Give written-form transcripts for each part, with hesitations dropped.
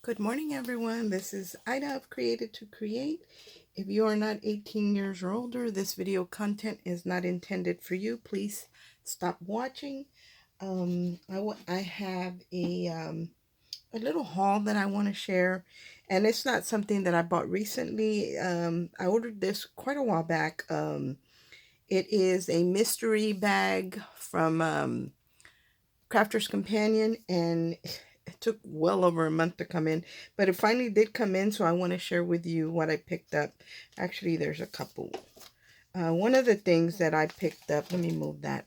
Good morning, everyone. This is Ida of Created to Create. If you are not 18 years or older, this video content is not intended for you. Please stop watching. I have a little haul that I want to share, and it's not something that I bought recently. I ordered this quite a while back. It is a mystery bag from Crafter's Companion, and it took well over a month to come in, but it finally did come in, so I want to share with you what I picked up. Actually, there's a couple. One of the things that I picked up, let me move that,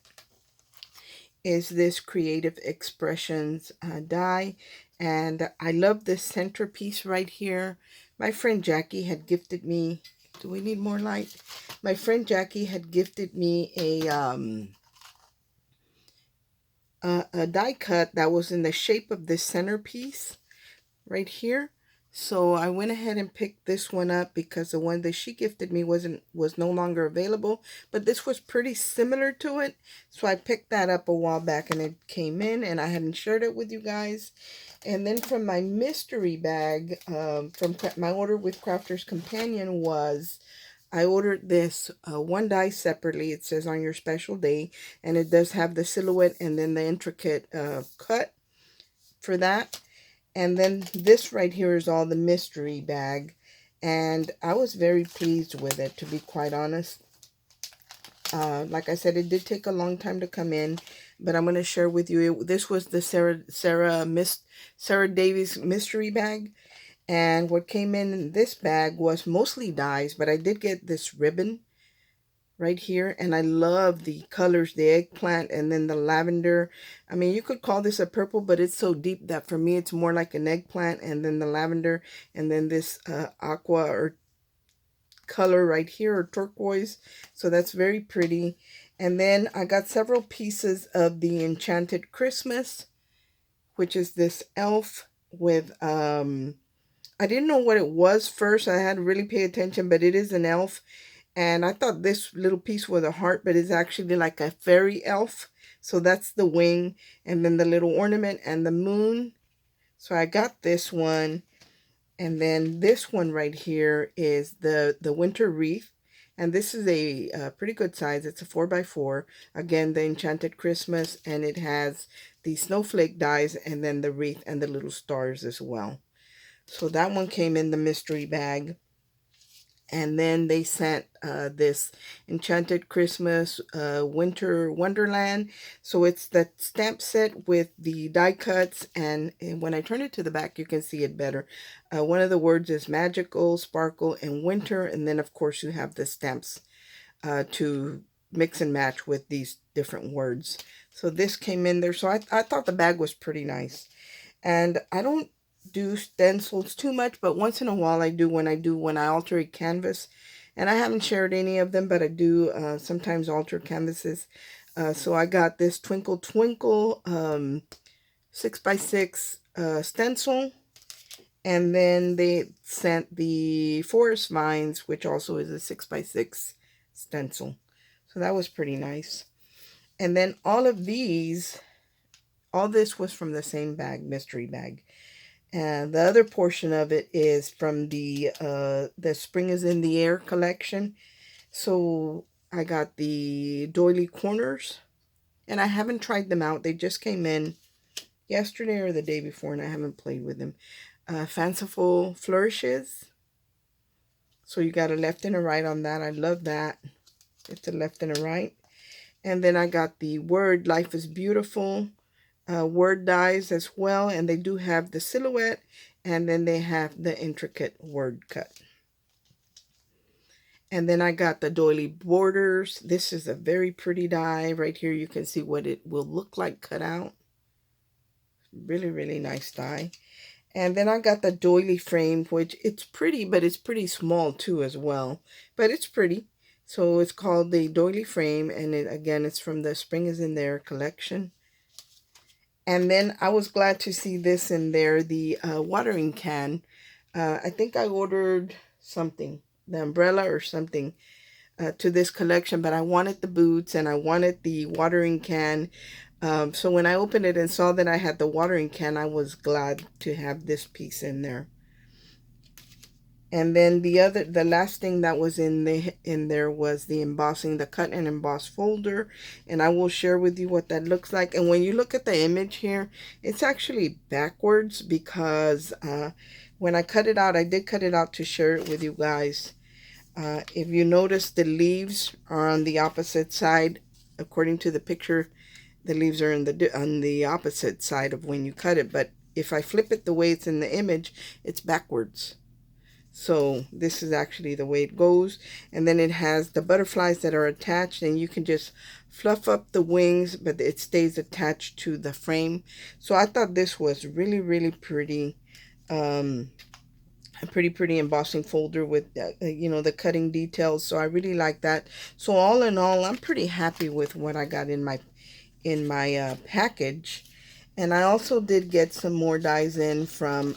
is this Creative Expressions die, and I love this centerpiece right here. My friend Jackie had gifted me, do we need more light? My friend Jackie had gifted me a die cut that was in the shape of this centerpiece right here. So I went ahead and picked this one up because the one that she gifted me was no longer available, but this was pretty similar to it. So I picked that up a while back and it came in, and I hadn't shared it with you guys. And then from my mystery bag, from my order with Crafter's Companion, was I ordered this one die separately. It says on your special day, and it does have the silhouette and then the intricate cut for that. And then this right here is all the mystery bag, and I was very pleased with it, to be quite honest. Like I said, it did take a long time to come in, but I'm going to share with you. This was the Sara Davies mystery bag. And what came in this bag was mostly dies, but I did get this ribbon right here, and I love the colors, the eggplant and then the lavender. I mean, you could call this a purple, but it's so deep that for me it's more like an eggplant, and then the lavender, and then this aqua or color right here, or turquoise. So that's very pretty. And then I got several pieces of the Enchanted Christmas, which is this elf with I didn't know what it was first. I had to really pay attention, but it is an elf. And I thought this little piece was a heart, but it's actually like a fairy elf. So that's the wing, and then the little ornament and the moon. So I got this one. And then this one right here is the Winter Wreath. And this is a pretty good size. It's a 4x4. Again, the Enchanted Christmas. And it has the snowflake dies and then the wreath and the little stars as well. So that one came in the mystery bag. And then they sent this Enchanted Christmas Winter Wonderland. So it's the stamp set with the die cuts. And when I turn it to the back, you can see it better. One of the words is magical, sparkle, and winter. And then, of course, you have the stamps to mix and match with these different words. So this came in there. So I thought the bag was pretty nice. And I don't do stencils too much, but once in a while I do when I alter a canvas, and I haven't shared any of them, but I do sometimes alter canvases. So I got this Twinkle Twinkle 6x6 stencil, and then they sent the Forest Vines, which also is a 6x6 stencil. So that was pretty nice. And then all this was from the same bag, mystery bag. And the other portion of it is from the Spring is in the Air collection. So I got the Doily Corners, and I haven't tried them out. They just came in yesterday or the day before, and I haven't played with them. Fanciful Flourishes. So you got a left and a right on that. I love that. It's a left and a right. And then I got the Word Life is Beautiful word dies as well, and they do have the silhouette, and then they have the intricate word cut. And then I got the Doily Borders. This is a very pretty die. Right here you can see what it will look like cut out. Really, really nice die. And then I got the Doily frame, which it's pretty, but it's pretty small too as well. But it's pretty. So it's called the Doily frame, and again, it's from the Spring is in There collection. And then I was glad to see this in there, the watering can. I think I ordered something, the umbrella or something, to this collection, but I wanted the boots and I wanted the watering can. So when I opened it and saw that I had the watering can, I was glad to have this piece in there. And then the last thing that was in there was the embossing, the cut and emboss folder, and I will share with you what that looks like. And when you look at the image here, it's actually backwards because when I cut it out, I did cut it out to share it with you guys. If you notice, the leaves are on the opposite side. According to the picture, the leaves are on the opposite side of when you cut it, but if I flip it the way it's in the image, it's backwards. So this is actually the way it goes. And then it has the butterflies that are attached, and you can just fluff up the wings, but it stays attached to the frame. So I thought this was really, really pretty. A pretty embossing folder with you know, the cutting details. So I really like that. So all in all, I'm pretty happy with what I got in my package. And I also did get some more dies in from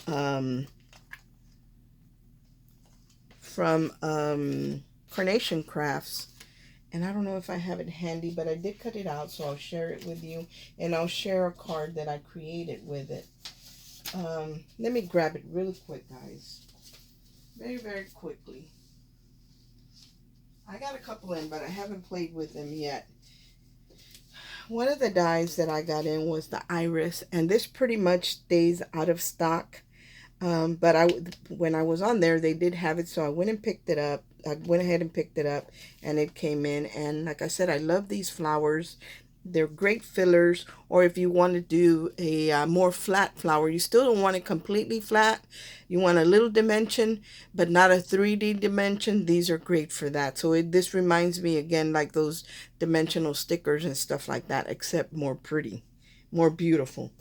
Carnation Crafts, and I don't know if I have it handy, but I did cut it out, so I'll share it with you, and I'll share a card that I created with it. Let me grab it really quick, guys. Very, very quickly. I got a couple in, but I haven't played with them yet. One of the dies that I got in was the Iris, and this pretty much stays out of stock. But when I was on there, they did have it, so I went and picked it up. I went ahead and picked it up, and it came in. And like I said, I love these flowers. They're great fillers. Or if you want to do a more flat flower, you still don't want it completely flat. You want a little dimension, but not a 3D dimension. These are great for that. So this reminds me again like those dimensional stickers and stuff like that, except more pretty, more beautiful.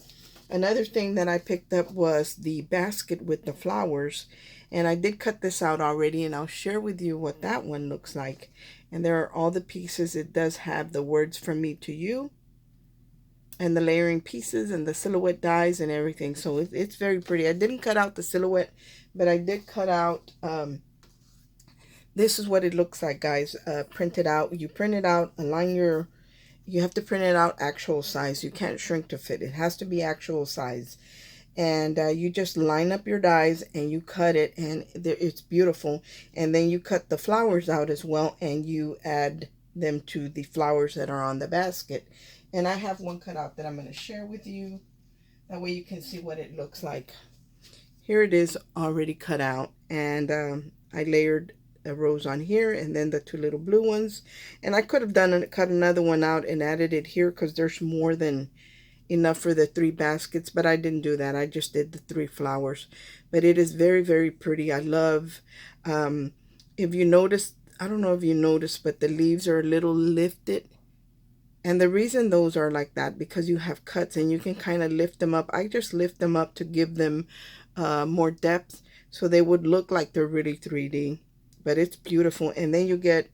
Another thing that I picked up was the basket with the flowers, and I did cut this out already, and I'll share with you what that one looks like. And there are all the pieces. It does have the words from me to you, and the layering pieces, and the silhouette dies and everything. So it's very pretty. I didn't cut out the silhouette, but I did cut out, this is what it looks like, guys. Printed out. You print it out, align your... You have to print it out actual size. You can't shrink to fit. It has to be actual size. And you just line up your dies and you cut it, and it's beautiful. And then you cut the flowers out as well, and you add them to the flowers that are on the basket. And I have one cut out that I'm going to share with you. That way you can see what it looks like. Here it is already cut out, and I layered a rose on here, and then the two little blue ones. And I could have cut another one out and added it here, because there's more than enough for the 3 baskets, but I didn't do that. I just did the 3 flowers. But it is very, very pretty. I love, if you notice, I don't know if you noticed, but the leaves are a little lifted. And the reason those are like that, because you have cuts and you can kind of lift them up. I just lift them up to give them more depth, so they would look like they're really 3D. But it's beautiful. And then you get,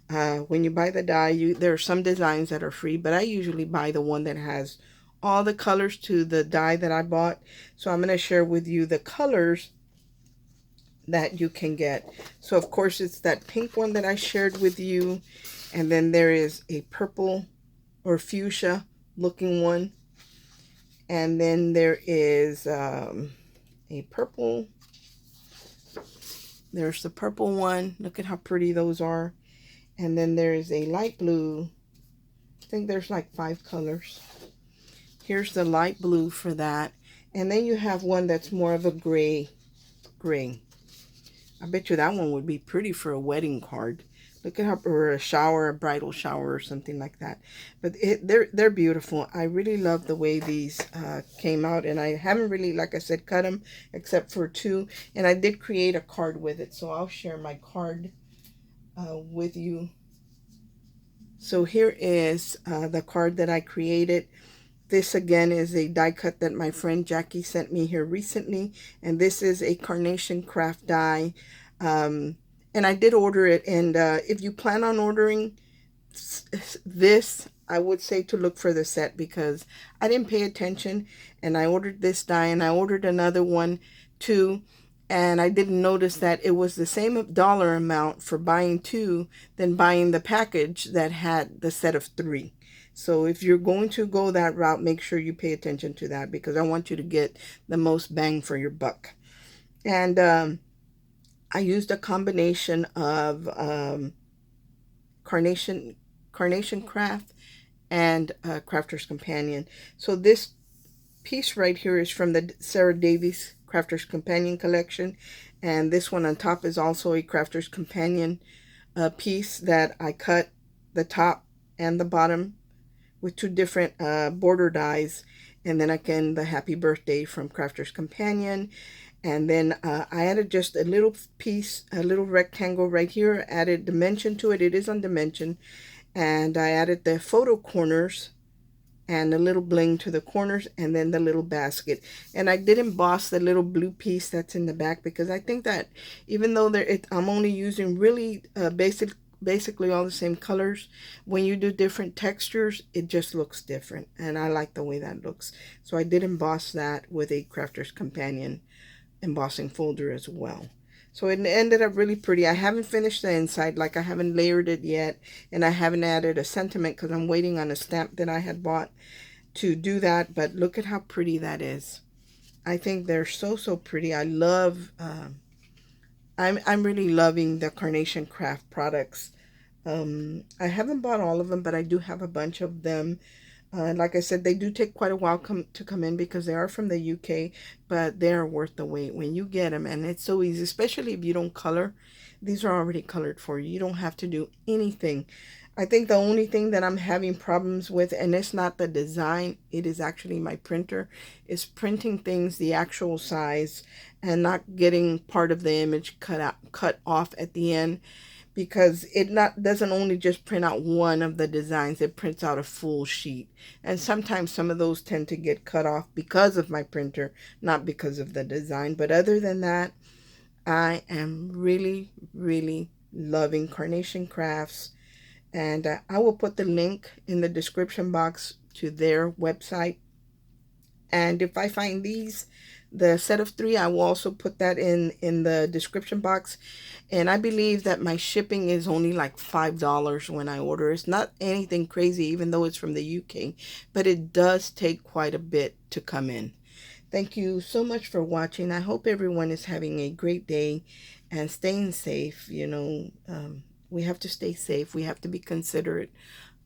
when you buy the die, there are some designs that are free, but I usually buy the one that has all the colors to the die that I bought. So I'm going to share with you the colors that you can get. So of course it's that pink one that I shared with you, and then there is a purple or fuchsia looking one, and then there is a purple. There's the purple one. Look at how pretty those are. And then there's a light blue. I think there's like 5 colors. Here's the light blue for that. And then you have one that's more of a gray. I bet you that one would be pretty for a wedding card. Look at how, or a shower, a bridal shower or something like that. But they're beautiful. I really love the way these came out. And I haven't really, like I said, cut them except for 2. And I did create a card with it. So I'll share my card with you. So here is the card that I created. This again is a die cut that my friend Jackie sent me here recently. And this is a Carnation Craft die. And I did order it, and if you plan on ordering this, I would say to look for the set, because I didn't pay attention, and I ordered this die, and I ordered another one too, and I didn't notice that it was the same dollar amount for buying 2 than buying the package that had the set of 3. So if you're going to go that route, make sure you pay attention to that, because I want you to get the most bang for your buck. And I used a combination of carnation craft and Crafter's Companion. So this piece right here is from the Sara Davies Crafter's Companion collection, and this one on top is also a Crafter's Companion piece that I cut the top and the bottom with two different border dies, and then again the Happy Birthday from Crafter's Companion. And then I added just a little piece, a little rectangle right here, added dimension to it. It is on dimension. And I added the photo corners and a little bling to the corners, and then the little basket. And I did emboss the little blue piece that's in the back, because I think that even though I'm only using really basically all the same colors, when you do different textures, it just looks different, and I like the way that looks. So I did emboss that with a Crafter's Companion embossing folder as well. So it ended up really pretty. I haven't finished the inside, like I haven't layered it yet, and I haven't added a sentiment because I'm waiting on a stamp that I had bought to do that. But look at how pretty that is. I think they're so pretty. I love I'm really loving the Carnation Craft products. I haven't bought all of them, but I do have a bunch of them. Like I said, they do take quite a while to come in, because they are from the UK, but they are worth the wait when you get them. And it's so easy, especially if you don't color. These are already colored for you. You don't have to do anything. I think the only thing that I'm having problems with, and it's not the design, it is actually my printer, is printing things the actual size and not getting part of the image cut off at the end, because it doesn't only just print out one of the designs, it prints out a full sheet. And sometimes some of those tend to get cut off because of my printer, not because of the design. But other than that, I am really loving Carnation Crafts. And I will put the link in the description box to their website. And if I find the set of 3, I will also put that in the description box. And I believe that my shipping is only like $5 when I order. It's not anything crazy, even though it's from the UK, but it does take quite a bit to come in. Thank you so much for watching. I hope everyone is having a great day and staying safe. We have to stay safe. We have to be considerate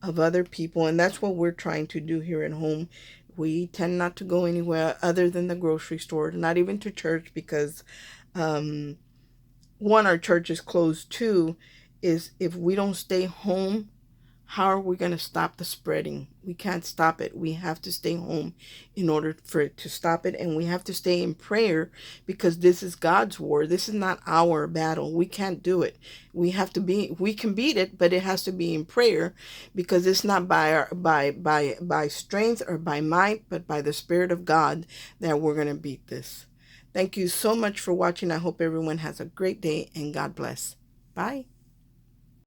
of other people, and that's what we're trying to do here at home. We tend not to go anywhere other than the grocery store, not even to church, because one, our church is closed. 2 is, if we don't stay home, how are we going to stop the spreading? We can't stop it. We have to stay home in order for it to stop it. And we have to stay in prayer, because this is God's war. This is not our battle. We can't do it. We can beat it, but it has to be in prayer, because it's not by strength or by might, but by the Spirit of God that we're going to beat this. Thank you so much for watching. I hope everyone has a great day, and God bless. Bye.